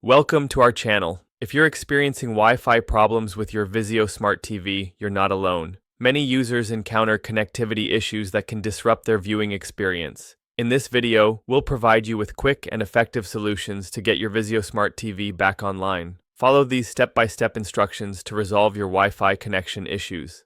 Welcome to our channel. If you're experiencing Wi-Fi problems with your Vizio Smart TV, you're not alone. Many users encounter connectivity issues that can disrupt their viewing experience. In this video, we'll provide you with quick and effective solutions to get your Vizio Smart TV back online. Follow these step-by-step instructions to resolve your Wi-Fi connection issues.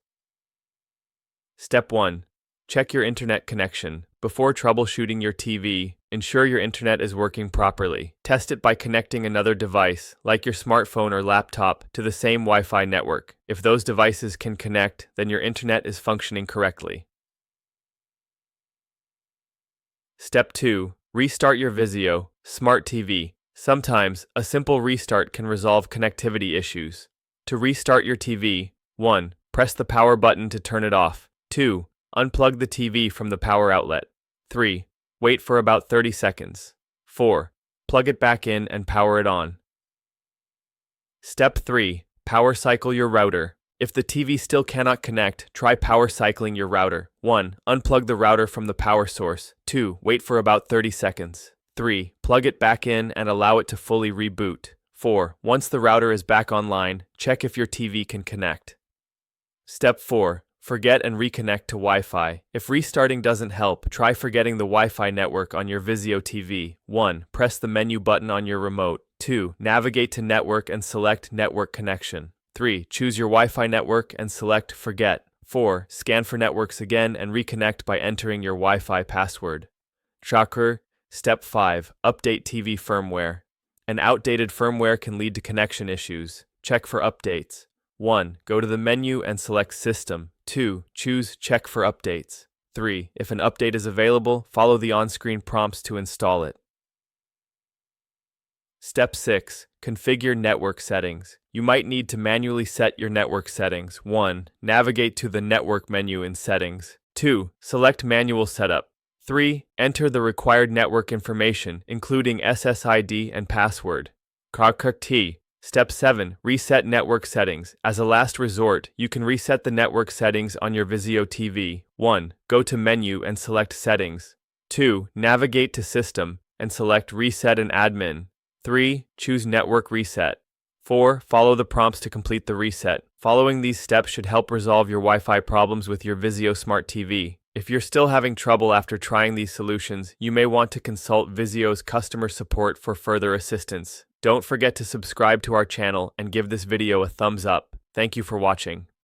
Step 1. Check your internet connection. Before troubleshooting your TV, ensure your internet is working properly. Test it by connecting another device, like your smartphone or laptop, to the same Wi-Fi network. If those devices can connect, then your internet is functioning correctly. Step 2. Restart your Vizio Smart TV. Sometimes, a simple restart can resolve connectivity issues. To restart your TV, 1. Press the power button to turn it off. 2. Unplug the TV from the power outlet. 3. Wait for about 30 seconds. 4. Plug it back in and power it on. Step 3. Power cycle your router. If the TV still cannot connect, try power cycling your router. 1. Unplug the router from the power source. 2. Wait for about 30 seconds. 3. Plug it back in and allow it to fully reboot. 4. Once the router is back online, check if your TV can connect. Step 4. Forget and reconnect to Wi-Fi. If restarting doesn't help, try forgetting the Wi-Fi network on your Vizio TV. 1. Press the menu button on your remote. 2. Navigate to Network and select Network Connection. 3. Choose your Wi-Fi network and select Forget. 4. Scan for networks again and reconnect by entering your Wi-Fi password. Shocker. Step 5. Update TV firmware. An outdated firmware can lead to connection issues. Check for updates. 1. Go to the menu and select System. 2. Choose Check for Updates. 3. If an update is available, follow the on-screen prompts to install it. Step 6. Configure network settings. You might need to manually set your network settings. 1. Navigate to the Network menu in Settings. 2. Select Manual Setup. 3. Enter the required network information, including SSID and password. Step 7. Reset network settings. As a last resort, you can reset the network settings on your Vizio TV. 1. Go to Menu and select Settings. 2. Navigate to System and select Reset and Admin. 3. Choose Network Reset. 4. Follow the prompts to complete the reset. Following these steps should help resolve your Wi-Fi problems with your Vizio Smart TV. If you're still having trouble after trying these solutions, you may want to consult Vizio's customer support for further assistance. Don't forget to subscribe to our channel and give this video a thumbs up. Thank you for watching.